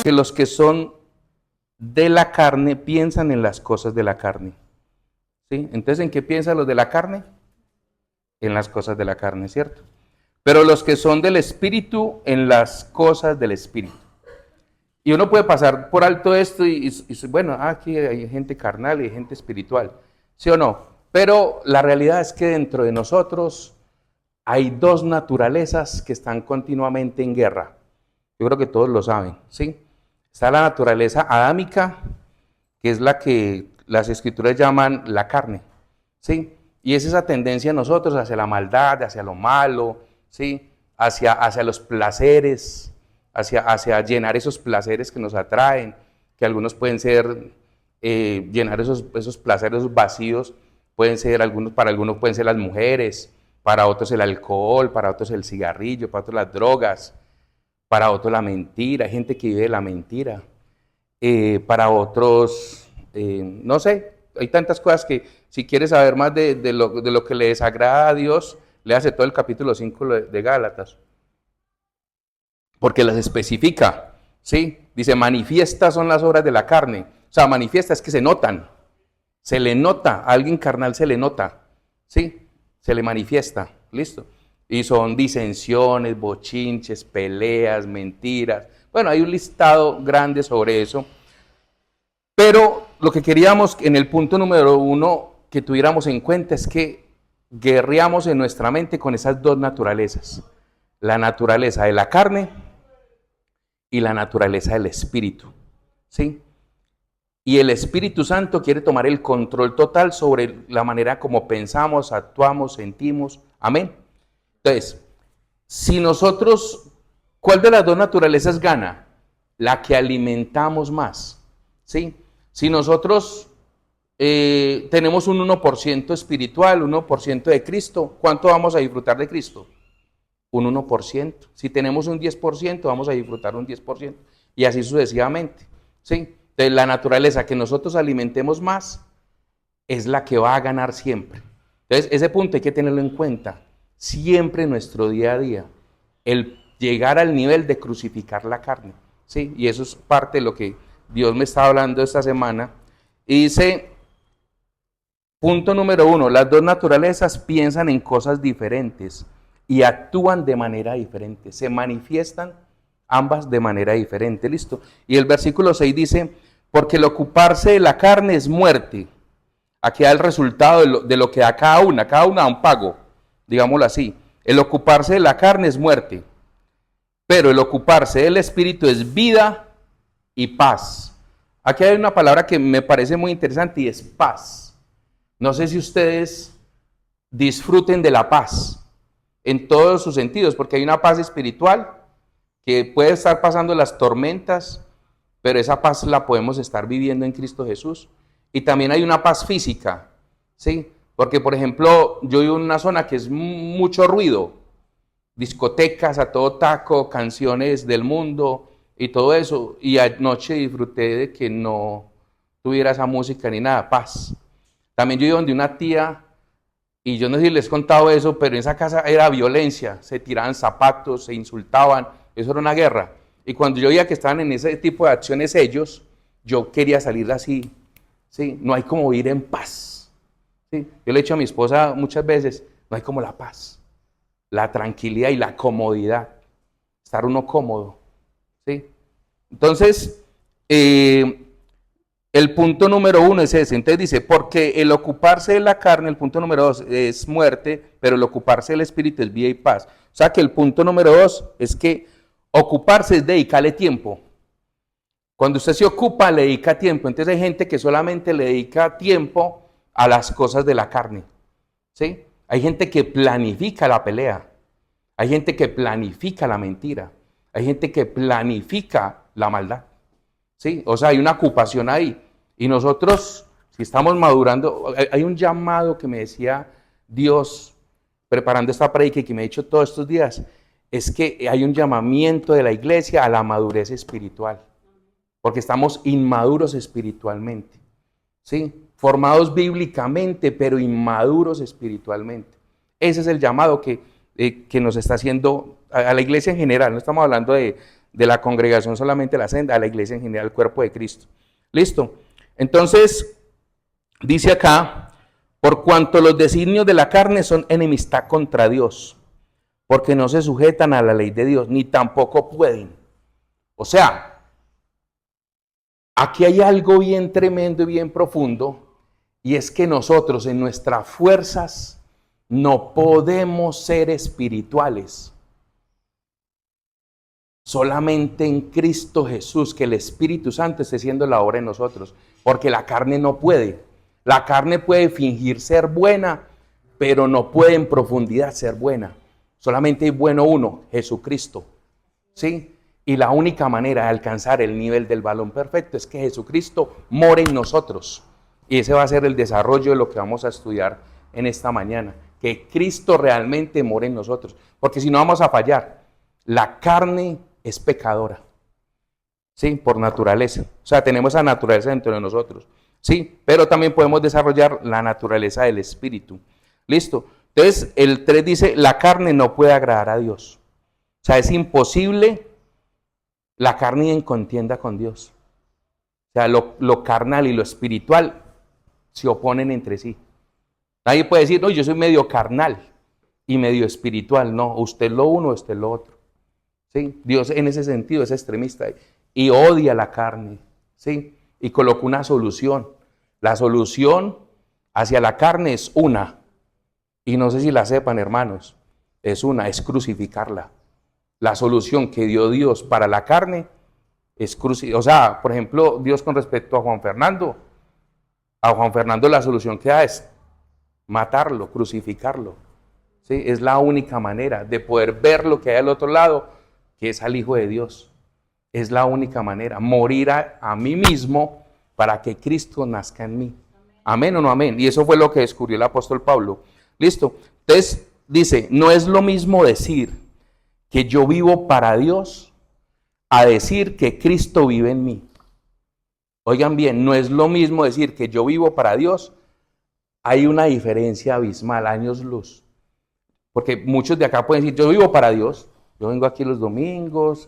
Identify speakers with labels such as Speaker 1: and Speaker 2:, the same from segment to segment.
Speaker 1: que los que son de la carne piensan en las cosas de la carne. ¿Sí? Entonces, ¿en qué piensan los de la carne? En las cosas de la carne, ¿cierto? Pero los que son del Espíritu, en las cosas del Espíritu. Y uno puede pasar por alto esto y bueno, aquí hay gente carnal y gente espiritual, ¿sí o no? Pero la realidad es que dentro de nosotros hay dos naturalezas que están continuamente en guerra. Yo creo que todos lo saben, ¿sí? Está la naturaleza adámica, que es la que las escrituras llaman la carne, ¿sí? Y es esa tendencia en nosotros hacia la maldad, hacia lo malo, ¿sí? Hacia los placeres, hacia llenar esos placeres que nos atraen, que algunos pueden ser, llenar esos placeres, esos vacíos, pueden ser para algunos pueden ser las mujeres, para otros el alcohol, para otros el cigarrillo, para otros las drogas, para otros la mentira, hay gente que vive de la mentira, para otros, no sé, hay tantas cosas que si quieres saber más de lo que le desagrada a Dios, léase todo el capítulo 5 de Gálatas, porque las especifica, ¿sí? Dice, manifiestas son las obras de la carne, o sea, manifiesta es que se notan, se le nota, a alguien carnal se le nota, ¿sí? Se le manifiesta, listo. Y son disensiones, bochinches, peleas, mentiras. Bueno, hay un listado grande sobre eso. Pero lo que queríamos en el punto número 1 que tuviéramos en cuenta es que guerreamos en nuestra mente con esas dos naturalezas. La naturaleza de la carne y la naturaleza del espíritu. ¿Sí? Y el Espíritu Santo quiere tomar el control total sobre la manera como pensamos, actuamos, sentimos. Amén. Entonces, si nosotros, ¿cuál de las dos naturalezas gana? La que alimentamos más, ¿sí? Si nosotros tenemos un 1% espiritual, 1% de Cristo, ¿cuánto vamos a disfrutar de Cristo? Un 1%. Si tenemos un 10%, vamos a disfrutar un 10%. Y así sucesivamente, ¿sí? Entonces, la naturaleza que nosotros alimentemos más es la que va a ganar siempre. Entonces, ese punto hay que tenerlo en cuenta. Siempre en nuestro día a día, el llegar al nivel de crucificar la carne, ¿sí? Y eso es parte de lo que Dios me está hablando esta semana. Y dice, punto número 1, las dos naturalezas piensan en cosas diferentes y actúan de manera diferente, se manifiestan ambas de manera diferente, ¿listo? Y el versículo 6 dice, porque el ocuparse de la carne es muerte. Aquí da el resultado de lo que da cada una da un pago, digámoslo así. El ocuparse de la carne es muerte, pero el ocuparse del espíritu es vida y paz. Aquí hay una palabra que me parece muy interesante y es paz. No sé si ustedes disfruten de la paz en todos sus sentidos, porque hay una paz espiritual que puede estar pasando las tormentas, pero esa paz la podemos estar viviendo en Cristo Jesús. Y también hay una paz física, ¿sí? Porque, por ejemplo, yo vivo en una zona que es mucho ruido, discotecas a todo taco, canciones del mundo y todo eso, y anoche disfruté de que no tuviera esa música ni nada, paz. También yo vivo donde una tía, y yo no sé si les he contado eso, pero en esa casa era violencia, se tiraban zapatos, se insultaban, eso era una guerra. Y cuando yo veía que estaban en ese tipo de acciones ellos, yo quería salir así, ¿sí? No hay como vivir en paz, ¿sí? Yo le he dicho a mi esposa muchas veces, no hay como la paz, la tranquilidad y la comodidad, estar uno cómodo, ¿sí? Entonces, el punto número 1 es ese. Entonces dice, porque el ocuparse de la carne, el punto número 2 es muerte, pero el ocuparse del espíritu es vida y paz. O sea que el punto número 2 es que ocuparse es dedicarle tiempo. Cuando usted se ocupa, le dedica tiempo. Entonces hay gente que solamente le dedica tiempo a las cosas de la carne, ¿sí? Hay gente que planifica la pelea. Hay gente que planifica la mentira. Hay gente que planifica la maldad, ¿sí? O sea, hay una ocupación ahí. Y nosotros, si estamos madurando, hay un llamado que me decía Dios preparando esta predica y que me ha dicho todos estos días, es que hay un llamamiento de la iglesia a la madurez espiritual, porque estamos inmaduros espiritualmente, ¿sí? Formados bíblicamente, pero inmaduros espiritualmente. Ese es el llamado que nos está haciendo a la iglesia en general, no estamos hablando de de la congregación solamente la senda, a la iglesia en general, el cuerpo de Cristo. ¿Listo? Entonces, dice acá, por cuanto los designios de la carne son enemistad contra Dios, porque no se sujetan a la ley de Dios, ni tampoco pueden. O sea, aquí hay algo bien tremendo y bien profundo, y es que nosotros en nuestras fuerzas no podemos ser espirituales. Solamente en Cristo Jesús, que el Espíritu Santo esté haciendo la obra en nosotros, porque la carne no puede. La carne puede fingir ser buena, pero no puede en profundidad ser buena. Solamente hay bueno uno, Jesucristo. ¿Sí? Y la única manera de alcanzar el nivel del varón perfecto es que Jesucristo more en nosotros. Y ese va a ser el desarrollo de lo que vamos a estudiar en esta mañana. Que Cristo realmente more en nosotros. Porque si no vamos a fallar. La carne es pecadora. Sí, por naturaleza. O sea, tenemos esa naturaleza dentro de nosotros. Sí, pero también podemos desarrollar la naturaleza del Espíritu. ¿Listo? Entonces, el 3 dice, la carne no puede agradar a Dios. O sea, es imposible la carne en contienda con Dios. O sea, lo carnal y lo espiritual se oponen entre sí. Nadie puede decir, no, yo soy medio carnal y medio espiritual. No, usted es lo uno, usted es lo otro. ¿Sí? Dios en ese sentido es extremista y odia la carne. ¿Sí? Y colocó una solución. La solución hacia la carne es una. Y no sé si la sepan, hermanos. Es una, es crucificarla. La solución que dio Dios para la carne es crucificar. O sea, por ejemplo, Dios con respecto a Juan Fernando la solución que da es matarlo, crucificarlo. ¿Sí? Es la única manera de poder ver lo que hay al otro lado, que es al Hijo de Dios. Es la única manera, morir a mí mismo para que Cristo nazca en mí. Amén o no amén. Y eso fue lo que descubrió el apóstol Pablo. Listo. Entonces dice, no es lo mismo decir que yo vivo para Dios a decir que Cristo vive en mí. Oigan bien, no es lo mismo decir que yo vivo para Dios. Hay una diferencia abismal, años luz. Porque muchos de acá pueden decir, yo vivo para Dios. Yo vengo aquí los domingos,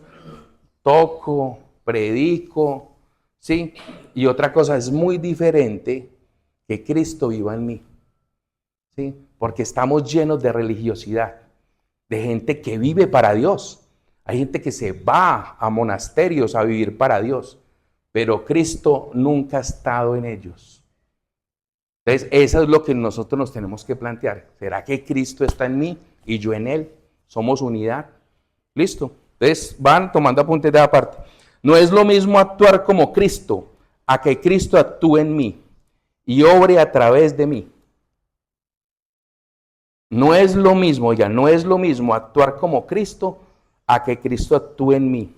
Speaker 1: toco, predico, ¿sí? Y otra cosa es muy diferente que Cristo viva en mí, ¿sí? Porque estamos llenos de religiosidad, de gente que vive para Dios. Hay gente que se va a monasterios a vivir para Dios, pero Cristo nunca ha estado en ellos. Entonces, eso es lo que nosotros nos tenemos que plantear. ¿Será que Cristo está en mí y yo en Él? ¿Somos unidad? ¿Listo? Entonces, van tomando apuntes de aparte. No es lo mismo actuar como Cristo a que Cristo actúe en mí y obre a través de mí. No es lo mismo, ya no es lo mismo actuar como Cristo a que Cristo actúe en mí.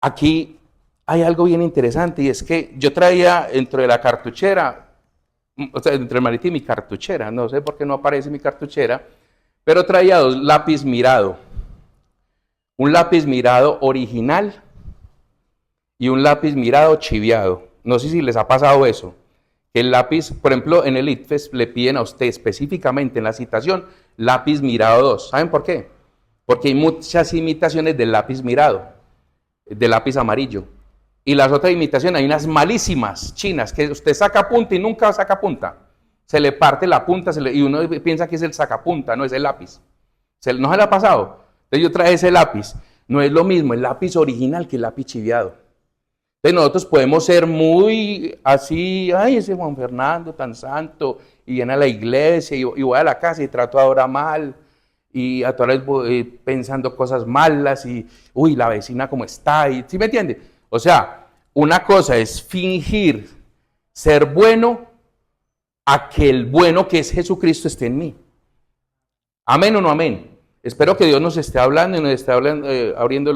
Speaker 1: Aquí hay algo bien interesante y es que yo traía dentro de la cartuchera, o sea, dentro del maletín mi cartuchera, no sé por qué no aparece mi cartuchera, pero traía dos lápiz mirado. Un lápiz mirado original y un lápiz mirado chiviado. No sé si les ha pasado eso. El lápiz, por ejemplo, en el ITFES le piden a usted específicamente en la citación lápiz mirado 2. ¿Saben por qué? Porque hay muchas imitaciones del lápiz mirado, del lápiz amarillo. Y las otras imitaciones, hay unas malísimas chinas que usted saca punta y nunca saca punta. Se le parte la punta y uno piensa que es el sacapunta, no es el lápiz. ¿No se le ha pasado? Entonces yo traje ese lápiz. No es lo mismo el lápiz original que el lápiz chiviado. Entonces nosotros podemos ser muy así, ay, ese Juan Fernando tan santo, y viene a la iglesia y voy a la casa y trato ahora mal, y a todas veces pensando cosas malas, y uy, la vecina cómo está, y ¿sí me entiende? O sea, una cosa es fingir ser bueno a que el bueno que es Jesucristo esté en mí. ¿Amén o no amén? Espero que Dios nos esté hablando y nos esté abriendo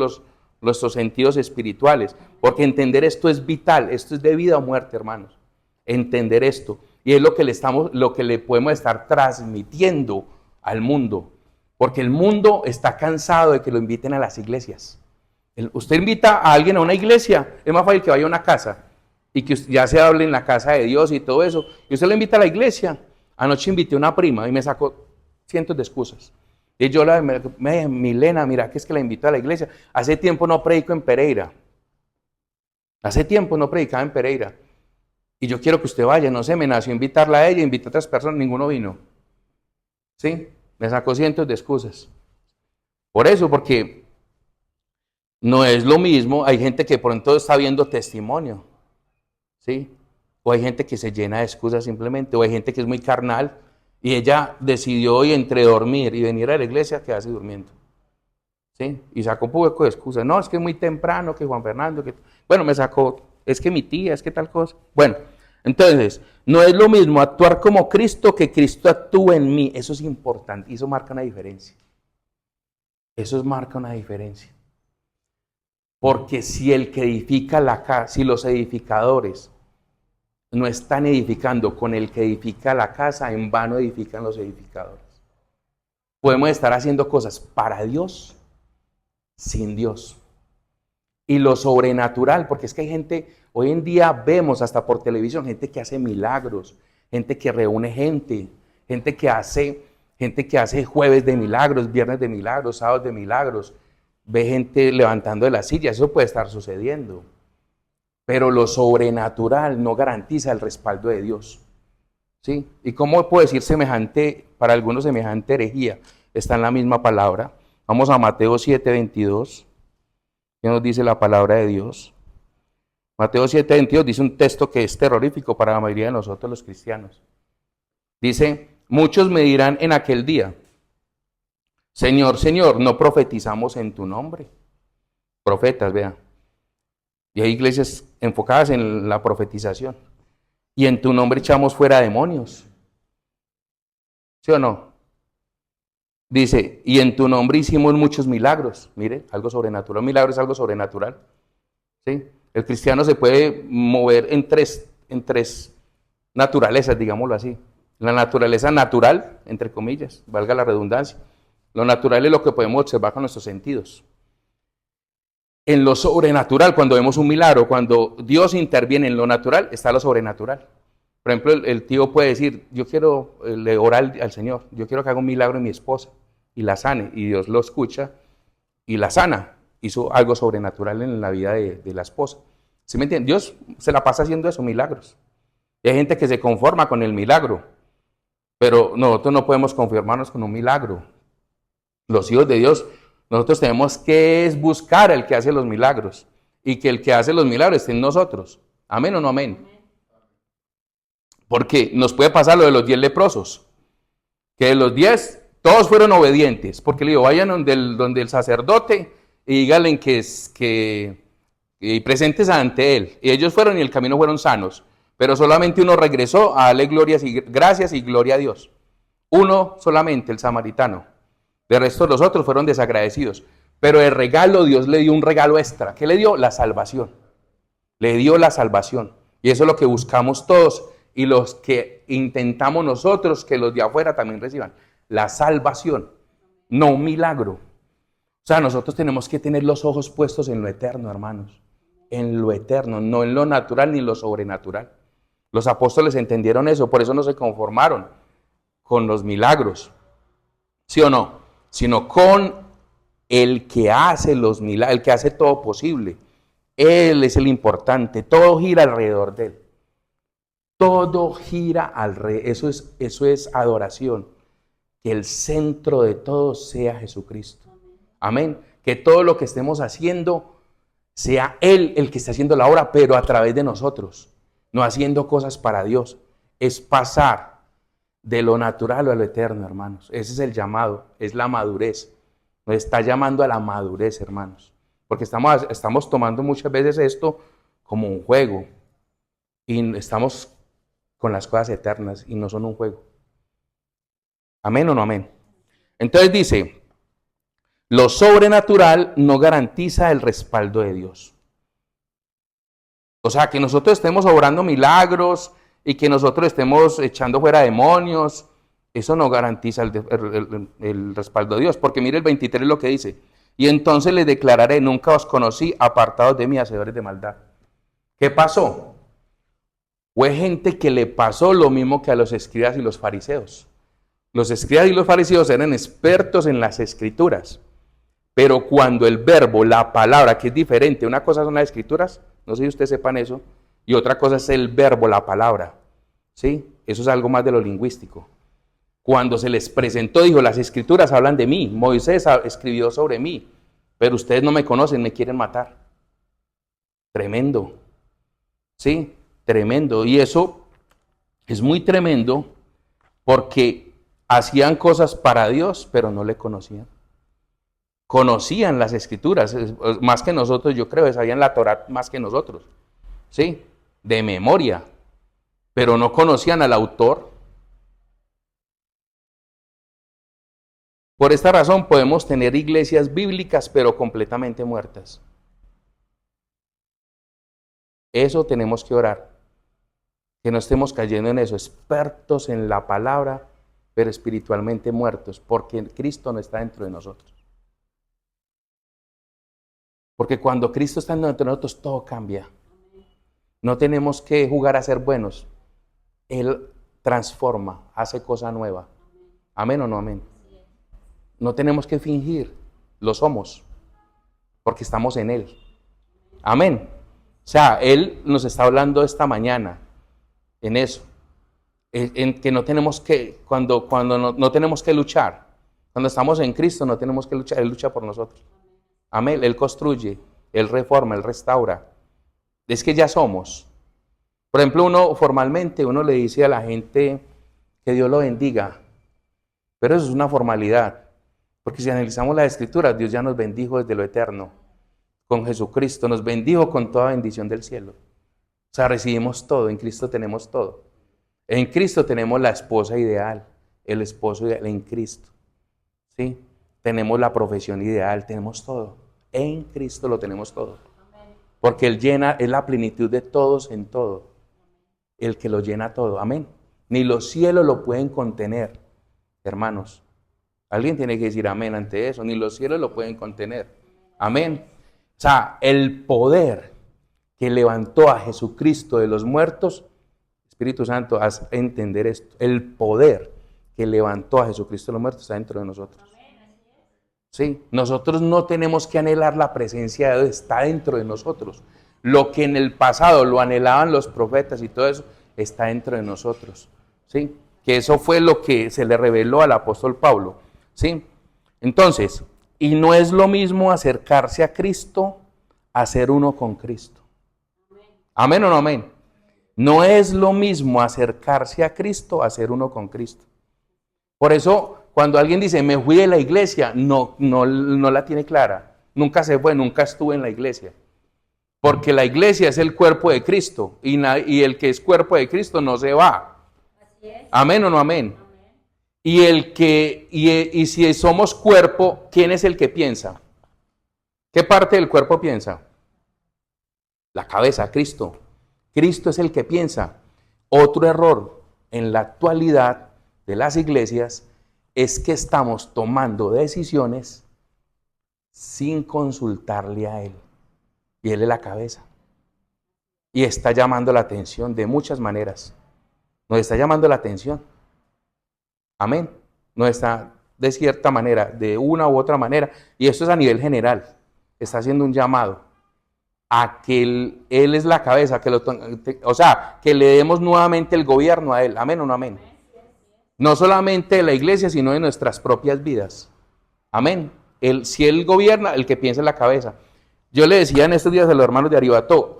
Speaker 1: nuestros sentidos espirituales, porque entender esto es vital, esto es de vida o muerte, hermanos. Entender esto, y es lo que le podemos estar transmitiendo al mundo, porque el mundo está cansado de que lo inviten a las iglesias. Usted invita a alguien a una iglesia, es más fácil que vaya a una casa y que ya se hable en la casa de Dios y todo eso, y usted lo invita a la iglesia. Anoche invité a una prima y me sacó cientos de excusas. Y yo Milena, mira que es que la invito a la iglesia. Hace tiempo no predico en Pereira. Hace tiempo no predicaba en Pereira. Y yo quiero que usted vaya, no sé, me nació invitarla a ella, invité a otras personas, ninguno vino. ¿Sí? Me sacó cientos de excusas. Por eso, porque no es lo mismo, hay gente que pronto está viendo testimonio. ¿Sí? O hay gente que se llena de excusas simplemente, o hay gente que es muy carnal y ella decidió hoy entre dormir y venir a la iglesia quedarse durmiendo. ¿Sí? Y sacó un poco de excusas. No, es que es muy temprano, que Juan Fernando, que... Bueno, me sacó, es que mi tía, es que tal cosa. Bueno, entonces, no es lo mismo actuar como Cristo que Cristo actúe en mí. Eso es importante y eso marca una diferencia. Eso marca una diferencia. Porque si el que edifica la casa, si los edificadores no están edificando con el que edifica la casa, en vano edifican los edificadores. Podemos estar haciendo cosas para Dios, sin Dios. Y lo sobrenatural, porque es que hay gente, hoy en día vemos hasta por televisión, gente que hace milagros, gente que reúne gente que hace jueves de milagros, viernes de milagros, sábados de milagros, ve gente levantando de las sillas, eso puede estar sucediendo. Pero lo sobrenatural no garantiza el respaldo de Dios. ¿Sí? ¿Y cómo puedo decir semejante, para algunos semejante herejía? Está en la misma palabra. Vamos a Mateo 7:22. ¿Qué nos dice la palabra de Dios? Mateo 7:22 dice un texto que es terrorífico para la mayoría de nosotros los cristianos. Dice, muchos me dirán en aquel día, Señor, Señor, ¿no profetizamos en tu nombre? Profetas, vean. Y hay iglesias enfocadas en la profetización. Y en tu nombre echamos fuera demonios. ¿Sí o no? Dice, y en tu nombre hicimos muchos milagros. Mire, algo sobrenatural. Un milagro es algo sobrenatural. ¿Sí? El cristiano se puede mover en tres naturalezas, digámoslo así. La naturaleza natural, entre comillas, valga la redundancia. Lo natural es lo que podemos observar con nuestros sentidos. En lo sobrenatural, cuando vemos un milagro, cuando Dios interviene en lo natural, está lo sobrenatural. Por ejemplo, el tío puede decir, yo quiero le orar al Señor, yo quiero que haga un milagro en mi esposa y la sane, y Dios lo escucha y la sana. Hizo algo sobrenatural en la vida de la esposa. ¿Sí me entienden? Dios se la pasa haciendo eso, milagros. Y hay gente que se conforma con el milagro, pero nosotros no podemos conformarnos con un milagro. Los hijos de Dios, nosotros tenemos que buscar al que hace los milagros y que el que hace los milagros esté en nosotros. ¿Amén o no amén? Porque nos puede pasar lo de los 10 leprosos, que de los 10 todos fueron obedientes, porque le digo, vayan donde el sacerdote y díganle y presentes ante él. Y ellos fueron y el camino fueron sanos, pero solamente uno regresó a darle gracias y gloria a Dios. Uno solamente, el samaritano. De resto los otros fueron desagradecidos. Pero el regalo, Dios le dio un regalo extra. ¿Qué le dio? La salvación. Le dio la salvación. Y eso es lo que buscamos todos y los que intentamos nosotros que los de afuera también reciban. La salvación, no un milagro. O sea, nosotros tenemos que tener los ojos puestos en lo eterno, hermanos. En lo eterno, no en lo natural ni en lo sobrenatural. Los apóstoles entendieron eso, por eso no se conformaron con los milagros. ¿Sí o no? Sino con el que hace los milagros, el que hace todo posible. Él es el importante, todo gira alrededor de él. Todo gira alrededor, eso es adoración. Que el centro de todo sea Jesucristo. Amén. Que todo lo que estemos haciendo sea Él el que está haciendo la obra, pero a través de nosotros. No haciendo cosas para Dios. Es pasar de lo natural a lo eterno, hermanos. Ese es el llamado, es la madurez. Nos está llamando a la madurez, hermanos. Porque estamos tomando muchas veces esto como un juego. Y estamos con las cosas eternas y no son un juego. ¿Amén o no amén? Entonces dice, lo sobrenatural no garantiza el respaldo de Dios. O sea, que nosotros estemos obrando milagros y que nosotros estemos echando fuera demonios, eso no garantiza el respaldo de Dios. Porque mire el 23 lo que dice, y entonces les declararé, nunca os conocí, apartados de mí, hacedores de maldad. ¿Qué pasó? Fue gente que le pasó lo mismo que a los escribas y los fariseos. Los escribas y los fariseos eran expertos en las escrituras. Pero cuando el verbo, la palabra, que es diferente, una cosa son las escrituras, no sé si ustedes sepan eso, y otra cosa es el verbo, la palabra. ¿Sí? Eso es algo más de lo lingüístico. Cuando se les presentó, dijo, las escrituras hablan de mí, Moisés escribió sobre mí, pero ustedes no me conocen, me quieren matar. Tremendo. ¿Sí? Tremendo. Y eso es muy tremendo porque hacían cosas para Dios, pero no le conocían. Conocían las escrituras, más que nosotros, yo creo, sabían la Torá más que nosotros, ¿sí? De memoria, pero no conocían al autor. Por esta razón podemos tener iglesias bíblicas, pero completamente muertas. Eso tenemos que orar, que no estemos cayendo en eso, expertos en la palabra, pero espiritualmente muertos, porque Cristo no está dentro de nosotros. Porque cuando Cristo está dentro de nosotros, todo cambia. No tenemos que jugar a ser buenos. Él transforma, hace cosa nueva. ¿Amén o no amén? No tenemos que fingir, lo somos, porque estamos en Él. Amén. O sea, Él nos está hablando esta mañana en eso. En que no tenemos que, cuando no tenemos que luchar. Cuando estamos en Cristo no tenemos que luchar, Él lucha por nosotros. Amén. Él construye, Él reforma, Él restaura. Es que ya somos. Por ejemplo, formalmente uno le dice a la gente que Dios lo bendiga, pero eso es una formalidad, porque si analizamos las escrituras, Dios ya nos bendijo desde lo eterno, con Jesucristo, nos bendijo con toda bendición del cielo. O sea, recibimos todo, en Cristo tenemos todo. En Cristo tenemos la esposa ideal, el esposo ideal en Cristo. ¿Sí? Tenemos la profesión ideal, tenemos todo. En Cristo lo tenemos todo. Porque Él llena, es la plenitud de todos en todo. El que lo llena todo. Amén. Ni los cielos lo pueden contener, hermanos. Alguien tiene que decir amén ante eso. Ni los cielos lo pueden contener. Amén. O sea, el poder que levantó a Jesucristo de los muertos, Espíritu Santo, haz entender esto. El poder que levantó a Jesucristo de los muertos está dentro de nosotros. Sí, nosotros no tenemos que anhelar la presencia de Dios, está dentro de nosotros. Lo que en el pasado lo anhelaban los profetas y todo eso, está dentro de nosotros. ¿Sí? Que eso fue lo que se le reveló al apóstol Pablo. ¿Sí? Entonces, y no es lo mismo acercarse a Cristo a ser uno con Cristo. ¿Amén o no amén? No es lo mismo acercarse a Cristo a ser uno con Cristo. Por eso, cuando alguien dice, me fui de la iglesia, no la tiene clara. Nunca se fue, nunca estuve en la iglesia. Porque la iglesia es el cuerpo de Cristo y el que es cuerpo de Cristo no se va. Así es. ¿Amén o no amén? Amén. Y si somos cuerpo, ¿quién es el que piensa? ¿Qué parte del cuerpo piensa? La cabeza, Cristo. Cristo es el que piensa. Otro error en la actualidad de las iglesias es que estamos tomando decisiones sin consultarle a Él. Y Él es la cabeza. Y está llamando la atención de muchas maneras. Nos está llamando la atención. Amén. Nos está de cierta manera, de una u otra manera. Y esto es a nivel general. Está haciendo un llamado a que Él es la cabeza. O sea, que le demos nuevamente el gobierno a Él. Amén o no amén. No solamente de la iglesia, sino de nuestras propias vidas. Amén. Si Él gobierna, el que piensa en la cabeza. Yo le decía en estos días a los hermanos de Aribató,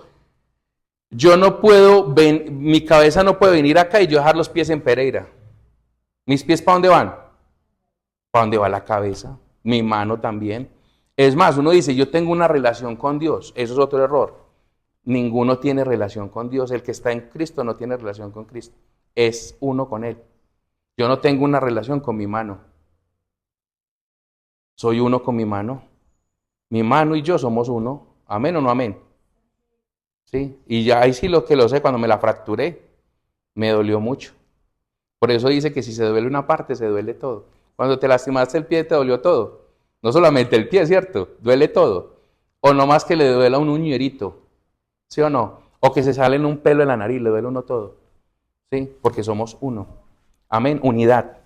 Speaker 1: yo no puedo, mi cabeza no puede venir acá y yo dejar los pies en Pereira. ¿Mis pies para dónde van? ¿Para dónde va la cabeza? Mi mano también. Es más, uno dice, yo tengo una relación con Dios. Eso es otro error. Ninguno tiene relación con Dios. El que está en Cristo no tiene relación con Cristo. Es uno con Él. Yo no tengo una relación con mi mano. Soy uno con mi mano. Mi mano y yo somos uno. ¿Amén o no amén? ¿Sí? Y ya ahí sí lo que lo sé, cuando me la fracturé, me dolió mucho. Por eso dice que si se duele una parte, se duele todo. Cuando te lastimaste el pie, te dolió todo. No solamente el pie, ¿cierto? Duele todo. O no más que le duela un uñerito. ¿Sí o no? O que se sale en un pelo de la nariz, le duele uno todo. ¿Sí? Porque somos uno. Amén. Unidad.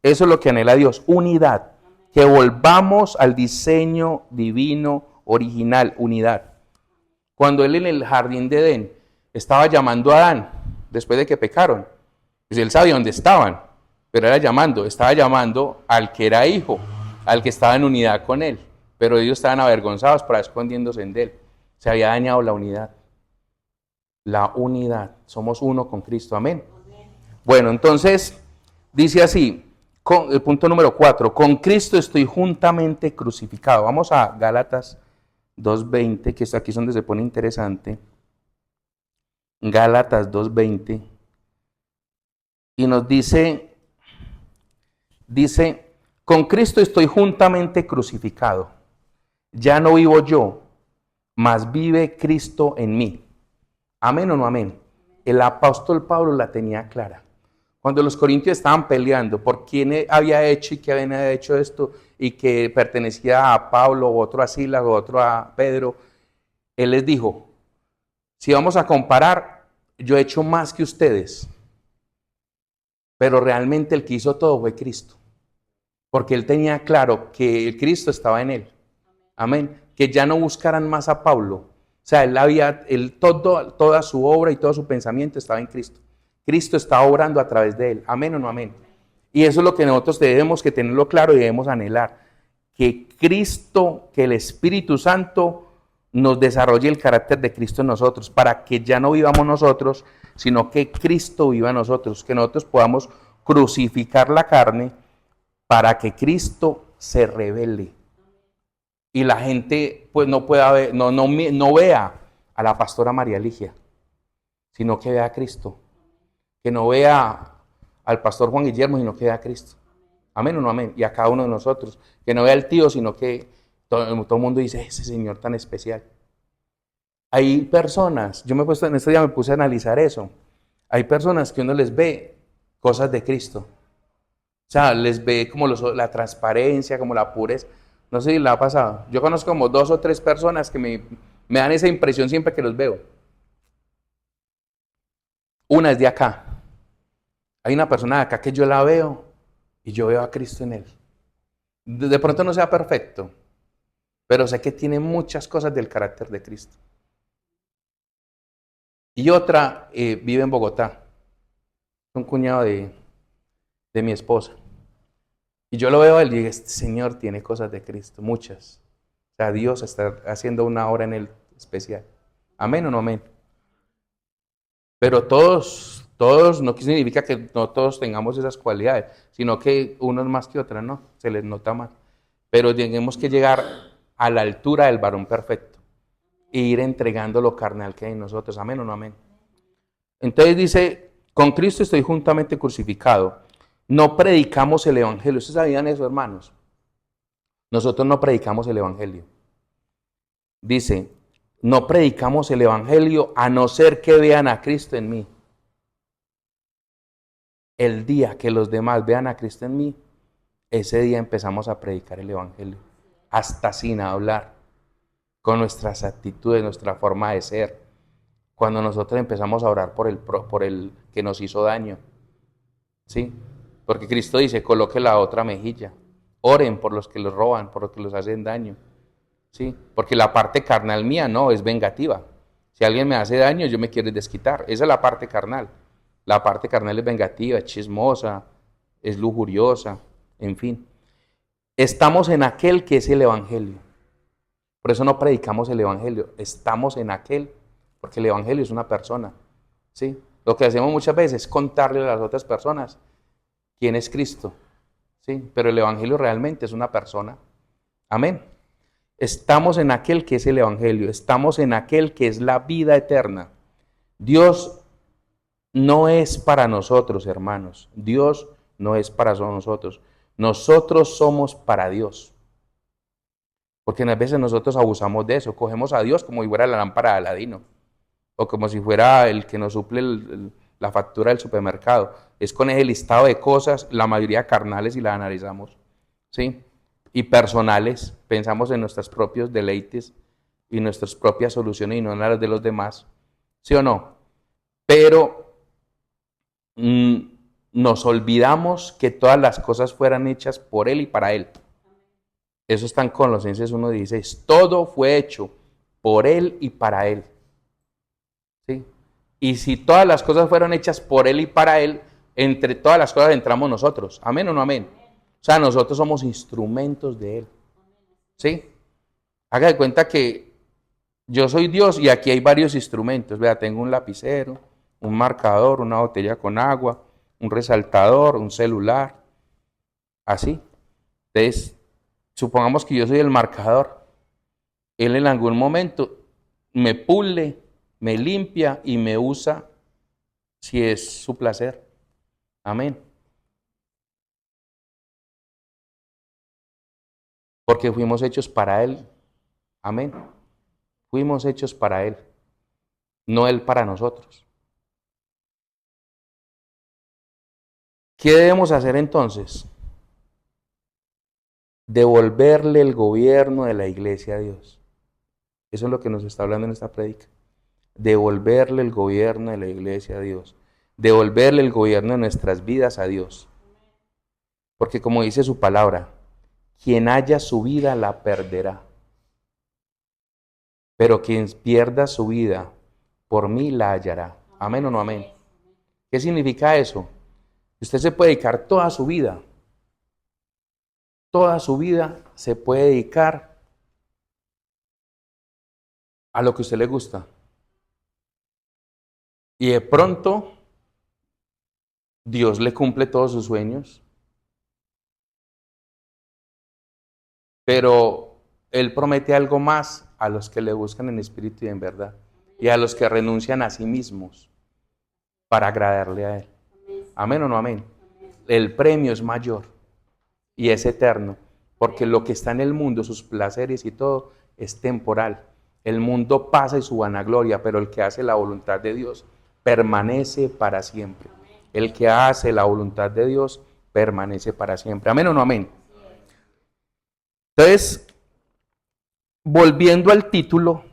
Speaker 1: Eso es lo que anhela Dios, unidad. Que volvamos al diseño divino original, unidad. Cuando él en el jardín de Edén estaba llamando a Adán, después de que pecaron, pues él sabía dónde estaban, pero estaba llamando al que era hijo, al que estaba en unidad con él, pero ellos estaban avergonzados por escondiéndose en él. Se había dañado la unidad. La unidad. Somos uno con Cristo. Amén. Bueno, entonces dice así, el punto número 4, con Cristo estoy juntamente crucificado. Vamos a Gálatas 2:20, que aquí es donde se pone interesante. Gálatas 2:20. Y nos dice, con Cristo estoy juntamente crucificado. Ya no vivo yo, mas vive Cristo en mí. Amén o no amén. El apóstol Pablo la tenía clara. Cuando los corintios estaban peleando por quién había hecho y qué había hecho esto y que pertenecía a Pablo, o otro a Silas, o otro a Pedro, él les dijo, si vamos a comparar, yo he hecho más que ustedes, pero realmente el que hizo todo fue Cristo, porque él tenía claro que el Cristo estaba en él. Amén. Que ya no buscaran más a Pablo. O sea, toda su obra y todo su pensamiento estaba en Cristo. Cristo está obrando a través de él. Amén o no amén. Y eso es lo que nosotros debemos que tenerlo claro y debemos anhelar. Que Cristo, que el Espíritu Santo nos desarrolle el carácter de Cristo en nosotros, para que ya no vivamos nosotros, sino que Cristo viva en nosotros, que nosotros podamos crucificar la carne para que Cristo se revele. Y la gente pues no pueda ver, no vea a la pastora María Ligia, sino que vea a Cristo. Que no vea al pastor Juan Guillermo, sino que vea a Cristo. Amén o no amén. Y a cada uno de nosotros. Que no vea al tío, sino que todo el mundo dice, ese señor tan especial. Hay personas, en este día me puse a analizar eso. Hay personas que uno les ve cosas de Cristo. O sea, les ve como la transparencia, como la pureza. No sé si le ha pasado. Yo conozco como 2 o 3 personas que me dan esa impresión siempre que los veo. Una es de acá. Hay una persona de acá que yo la veo y yo veo a Cristo en él. De pronto no sea perfecto, pero sé que tiene muchas cosas del carácter de Cristo. Y otra vive en Bogotá. Es un cuñado de mi esposa. Y yo lo veo a él y digo, este señor tiene cosas de Cristo, muchas. O sea, Dios está haciendo una obra en él especial. ¿Amén o no amén? Pero todos, no significa que no todos tengamos esas cualidades, sino que unos más que otras, no, se les nota más. Pero tenemos que llegar a la altura del varón perfecto e ir entregando lo carnal que hay en nosotros. ¿Amén o no amén? Entonces dice, con Cristo estoy juntamente crucificado. No predicamos el evangelio. ¿Ustedes sabían eso, hermanos? Nosotros no predicamos el evangelio. Dice, no predicamos el evangelio a no ser que vean a Cristo en mí. El día que los demás vean a Cristo en mí, ese día empezamos a predicar el evangelio. Hasta sin hablar, con nuestras actitudes, nuestra forma de ser. Cuando nosotros empezamos a orar por el que nos hizo daño. ¿Sí? Porque Cristo dice, coloque la otra mejilla. Oren por los que los roban, por los que los hacen daño. ¿Sí? Porque la parte carnal mía no es vengativa. Si alguien me hace daño, yo me quiero desquitar. Esa es la parte carnal. La parte carnal es vengativa, es chismosa, es lujuriosa, en fin. Estamos en aquel que es el evangelio. Por eso no predicamos el evangelio. Estamos en aquel, porque el evangelio es una persona. ¿Sí? Lo que hacemos muchas veces es contarle a las otras personas quién es Cristo. ¿Sí? Pero el evangelio realmente es una persona. Amén. Estamos en aquel que es el evangelio. Estamos en aquel que es la vida eterna. Dios no es para nosotros, hermanos. Dios no es para nosotros. Nosotros somos para Dios. Porque a veces nosotros abusamos de eso. Cogemos a Dios como si fuera la lámpara de Aladino. O como si fuera el que nos suple la factura del supermercado. Es con ese listado de cosas, la mayoría carnales, y las analizamos. ¿Sí? Y personales. Pensamos en nuestros propios deleites y nuestras propias soluciones y no en las de los demás. ¿Sí o no? Pero nos olvidamos que todas las cosas fueran hechas por Él y para Él. Eso está en Colosenses 1:16. Todo fue hecho por Él y para Él. ¿Sí? Y si todas las cosas fueron hechas por Él y para Él, entre todas las cosas entramos nosotros. ¿Amén o no amén? O sea, nosotros somos instrumentos de Él. ¿Sí? Haga de cuenta que yo soy Dios y aquí hay varios instrumentos. Vea, tengo un lapicero, un marcador, una botella con agua, un resaltador, un celular. Así. Entonces, supongamos que yo soy el marcador. Él en algún momento me pule, me limpia y me usa si es su placer. Amén. Porque fuimos hechos para Él. Amén. Fuimos hechos para Él, no Él para nosotros. ¿Qué debemos hacer entonces? Devolverle el gobierno de la iglesia a Dios. Eso es lo que nos está hablando en esta prédica. Devolverle el gobierno de la iglesia a Dios. Devolverle el gobierno de nuestras vidas a Dios. Porque como dice su palabra, quien haya su vida la perderá. Pero quien pierda su vida por mí la hallará. ¿Amén o no amén? ¿Qué significa eso? Usted se puede dedicar toda su vida se puede dedicar a lo que a usted le gusta. Y de pronto, Dios le cumple todos sus sueños. Pero Él promete algo más a los que le buscan en espíritu y en verdad. Y a los que renuncian a sí mismos para agradarle a Él. ¿Amén o no amén? El premio es mayor y es eterno. Porque lo que está en el mundo, sus placeres y todo, es temporal. El mundo pasa y su vanagloria, pero el que hace la voluntad de Dios permanece para siempre. El que hace la voluntad de Dios permanece para siempre. ¿Amén o no amén? Entonces, volviendo al título,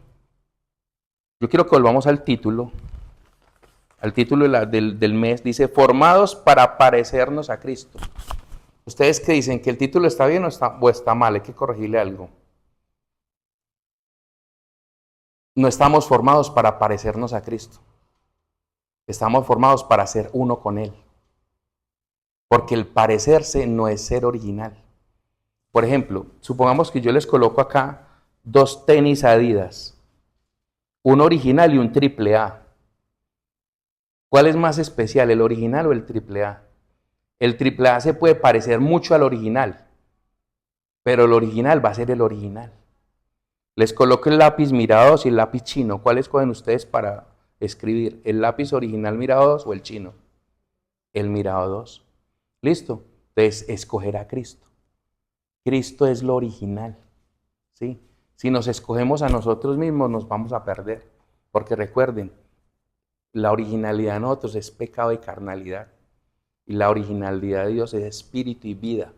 Speaker 1: yo quiero que volvamos al título del mes, dice, formados para parecernos a Cristo. ¿Ustedes qué dicen? ¿Que el título está bien o está mal? Hay que corregirle algo. No estamos formados para parecernos a Cristo. Estamos formados para ser uno con Él. Porque el parecerse no es ser original. Por ejemplo, supongamos que yo les coloco acá 2 tenis Adidas. Un original y un triple A. ¿Cuál es más especial, el original o el triple A? El triple A se puede parecer mucho al original, pero el original va a ser el original. Les coloco el lápiz Mira 2 y el lápiz chino. ¿Cuál escogen ustedes para escribir? ¿El lápiz original Mira 2 o el chino? El Mira 2. ¿Listo? Entonces, escoger a Cristo. Cristo es lo original. ¿Sí? Si nos escogemos a nosotros mismos, nos vamos a perder. Porque recuerden, la originalidad de nosotros es pecado y carnalidad. Y la originalidad de Dios es espíritu y vida.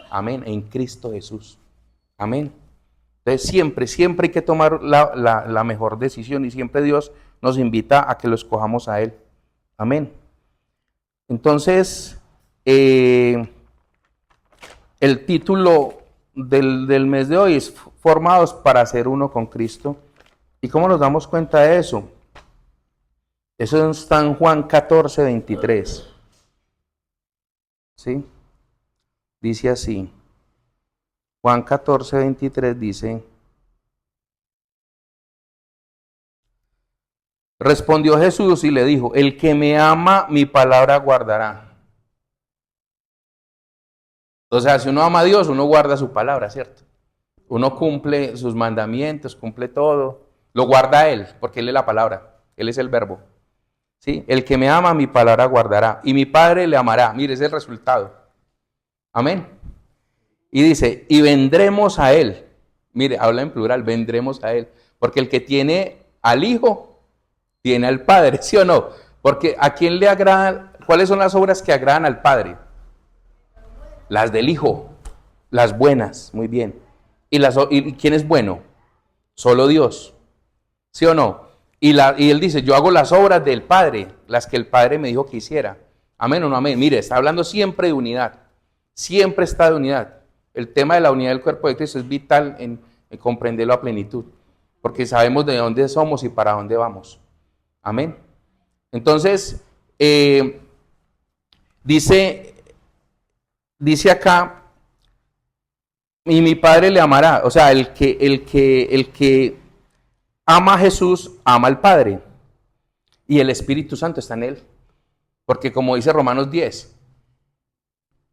Speaker 1: Amén. En Cristo Jesús. Amén. Entonces siempre hay que tomar la mejor decisión y siempre Dios nos invita a que lo escojamos a Él. Amén. Entonces, el título del mes de hoy es Formados para ser uno con Cristo. ¿Y cómo nos damos cuenta de eso? Eso está en Juan 14:23. ¿Sí? Dice así. Juan 14:23 dice: respondió Jesús y le dijo, el que me ama, mi palabra guardará. O sea, si uno ama a Dios, uno guarda su palabra, ¿cierto? Uno cumple sus mandamientos, cumple todo. Lo guarda Él, porque Él es la palabra. Él es el verbo. ¿Sí? El que me ama, mi palabra guardará. Y mi Padre le amará. Mire, ese es el resultado. Amén. Y dice, y vendremos a Él. Mire, habla en plural, vendremos a Él. Porque el que tiene al Hijo, tiene al Padre, ¿sí o no? Porque ¿a quién le agrada? ¿Cuáles son las obras que agradan al Padre? Las del Hijo, las buenas, muy bien. ¿Y quién es bueno? Solo Dios, ¿sí o no? Y Él dice, yo hago las obras del Padre, las que el Padre me dijo que hiciera. Amén o no amén. Mire, está hablando siempre de unidad. Siempre está de unidad. El tema de la unidad del cuerpo de Cristo es vital en comprenderlo a plenitud. Porque sabemos de dónde somos y para dónde vamos. Amén. Entonces, dice acá, y mi Padre le amará. O sea, el que ama a Jesús, ama al Padre. Y el Espíritu Santo está en él. Porque como dice Romanos 10,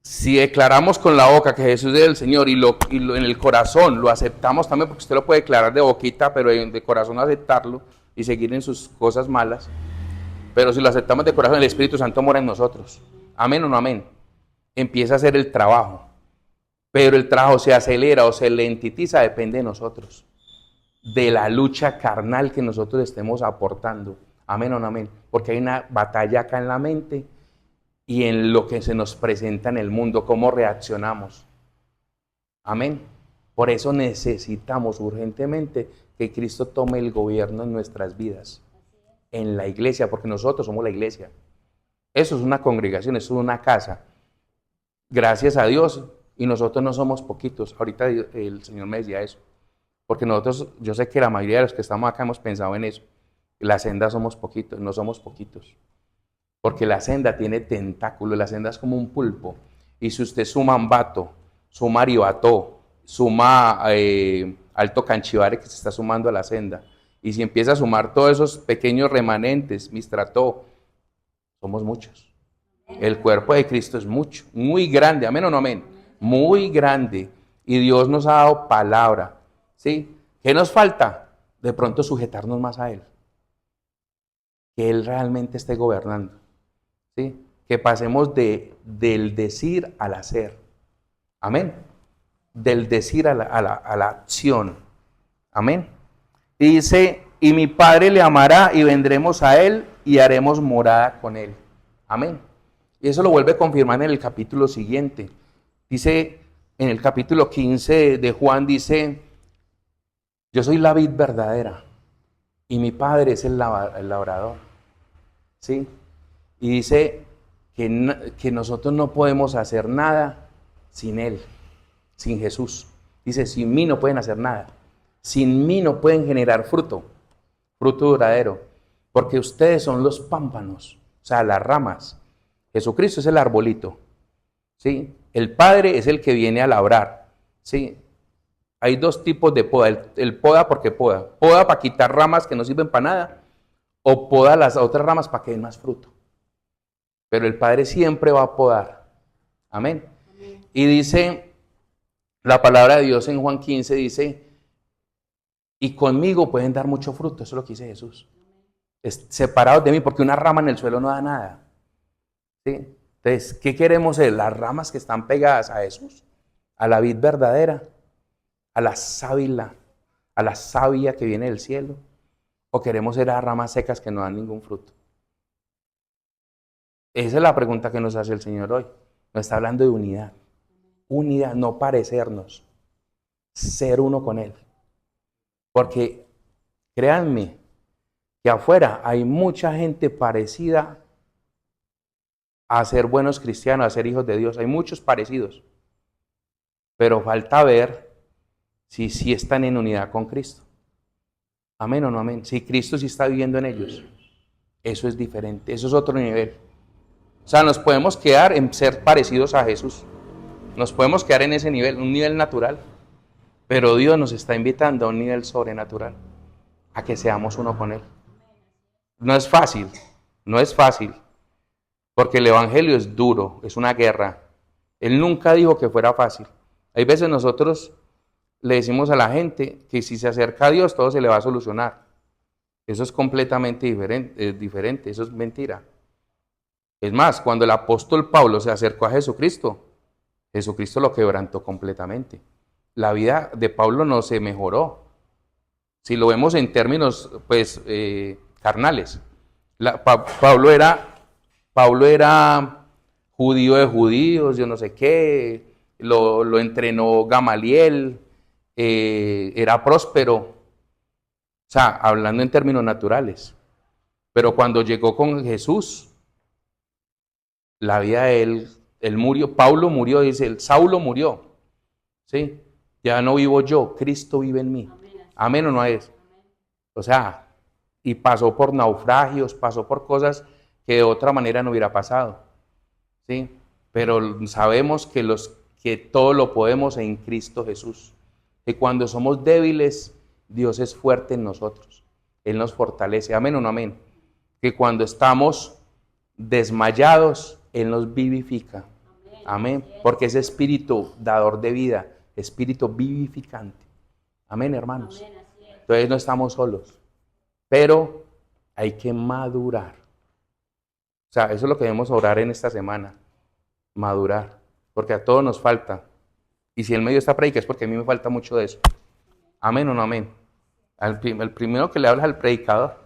Speaker 1: si declaramos con la boca que Jesús es el Señor en el corazón lo aceptamos también, porque usted lo puede declarar de boquita, pero de corazón aceptarlo y seguir en sus cosas malas. Pero si lo aceptamos de corazón, el Espíritu Santo mora en nosotros. Amén o no amén. Empieza a hacer el trabajo. Pero el trabajo se acelera o se lentitiza, depende de nosotros. De la lucha carnal que nosotros estemos aportando. Amén o no amén. Porque hay una batalla acá en la mente y en lo que se nos presenta en el mundo, cómo reaccionamos. Amén. Por eso necesitamos urgentemente que Cristo tome el gobierno en nuestras vidas. En la iglesia, porque nosotros somos la iglesia. Eso es una congregación, eso es una casa. Gracias a Dios, y nosotros no somos poquitos. Ahorita el Señor me decía eso. Porque nosotros, yo sé que la mayoría de los que estamos acá hemos pensado en eso. La senda somos poquitos, no somos poquitos. Porque la senda tiene tentáculos, la senda es como un pulpo. Y si usted suma Ambato, suma Aribató, suma Alto Canchivare que se está sumando a la senda, y si empieza a sumar todos esos pequeños remanentes, Mistrató, somos muchos. El cuerpo de Cristo es mucho, muy grande, amén o no amén, muy grande. Y Dios nos ha dado palabra, ¿sí? ¿Qué nos falta? De pronto sujetarnos más a Él. Que Él realmente esté gobernando, ¿sí? Que pasemos del decir al hacer, amén. Del decir a la acción, amén. Y dice, y mi Padre le amará y vendremos a Él y haremos morada con Él. Amén. Y eso lo vuelve a confirmar en el capítulo siguiente. Dice, en el capítulo 15 de Juan, dice, yo soy la vid verdadera y mi Padre es el labrador. ¿Sí? Y dice que nosotros no podemos hacer nada sin Él, sin Jesús. Dice, sin mí no pueden hacer nada. Sin mí no pueden generar fruto duradero, porque ustedes son los pámpanos, o sea, las ramas. Jesucristo es el arbolito, ¿sí? El Padre es el que viene a labrar, ¿sí? Hay dos tipos de poda, el poda porque poda. Poda para quitar ramas que no sirven para nada, o poda las otras ramas para que den más fruto. Pero el Padre siempre va a podar. Amén. Y dice, la palabra de Dios en Juan 15 dice, y conmigo pueden dar mucho fruto. Eso es lo que dice Jesús. Separados de mí, porque una rama en el suelo no da nada. ¿Sí? Entonces, ¿qué queremos ser? Las ramas que están pegadas a Jesús, a la vid verdadera, a la sábila, a la savia que viene del cielo, o queremos ser las ramas secas que no dan ningún fruto. Esa es la pregunta que nos hace el Señor hoy. Nos está hablando de unidad. Unidad, no parecernos, ser uno con Él. Porque créanme que afuera hay mucha gente parecida a ser buenos cristianos, a ser hijos de Dios. Hay muchos parecidos. Pero falta ver si están en unidad con Cristo. Amén o no amén. Si Cristo sí está viviendo en ellos. Eso es diferente. Eso es otro nivel. O sea, nos podemos quedar en ser parecidos a Jesús. Nos podemos quedar en ese nivel, un nivel natural. Pero Dios nos está invitando a un nivel sobrenatural. A que seamos uno con Él. No es fácil. No es fácil. Porque el evangelio es duro, es una guerra. Él nunca dijo que fuera fácil. Hay veces nosotros le decimos a la gente que si se acerca a Dios todo se le va a solucionar. Eso es completamente diferente, eso es mentira. Es más, cuando el apóstol Pablo se acercó a Jesucristo, Jesucristo lo quebrantó completamente. La vida de Pablo no se mejoró. Si lo vemos en términos pues carnales. Pablo era judío de judíos, yo no sé qué, lo entrenó Gamaliel, era próspero, o sea, hablando en términos naturales. Pero cuando llegó con Jesús, La vida de él murió, Pablo murió, dice, el Saulo murió, ¿sí? Ya no vivo yo, Cristo vive en mí. Amén o no es. O sea, y pasó por naufragios, pasó por cosas que de otra manera no hubiera pasado, ¿sí? Pero sabemos que todo lo podemos en Cristo Jesús. Que cuando somos débiles, Dios es fuerte en nosotros. Él nos fortalece. Amén o no amén. Que cuando estamos desmayados, Él nos vivifica. Amén. Porque es espíritu dador de vida, espíritu vivificante. Amén, hermanos. Entonces no estamos solos. Pero hay que madurar. O sea, eso es lo que debemos orar en esta semana. Madurar. Porque a todos nos falta. Y si en medio está predica es porque a mí me falta mucho de eso. Amén o no amén. El primero que le habla es al predicador.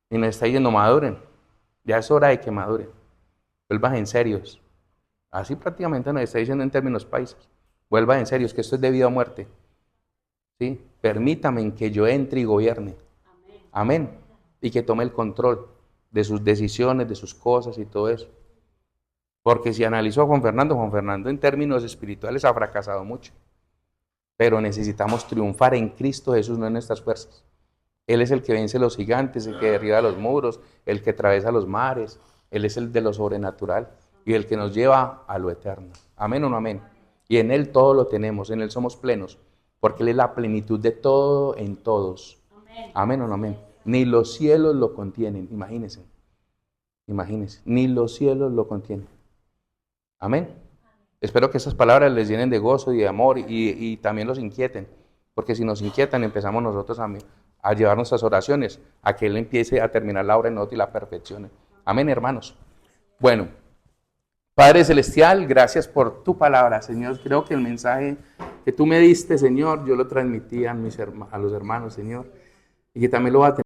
Speaker 1: Y nos está diciendo maduren. Ya es hora de que maduren. Vuelvan en serios. Así prácticamente nos está diciendo en términos paisas. Vuelvan en serios, que esto es de vida o muerte. ¿Sí? Permítame que yo entre y gobierne. Amén. Y que tome el control de sus decisiones, de sus cosas y todo eso. Porque si analizo a Juan Fernando en términos espirituales ha fracasado mucho. Pero necesitamos triunfar en Cristo Jesús, no en nuestras fuerzas. Él es el que vence los gigantes, el que derriba los muros, el que atraviesa los mares. Él es el de lo sobrenatural y el que nos lleva a lo eterno. Amén o no amén. Y en Él todo lo tenemos, en Él somos plenos, porque Él es la plenitud de todo en todos. Amén o no amén. Ni los cielos lo contienen, imagínense. Imagínense, ni los cielos lo contienen. Amén. Espero que esas palabras les llenen de gozo y de amor y también los inquieten, porque si nos inquietan empezamos nosotros a llevar nuestras oraciones, a que Él empiece a terminar la obra en nosotros y la perfeccione. Amén, hermanos. Bueno, Padre Celestial, gracias por tu palabra, Señor. Creo que el mensaje que tú me diste, Señor, yo lo transmití a los hermanos, Señor, y que también lo va a tener.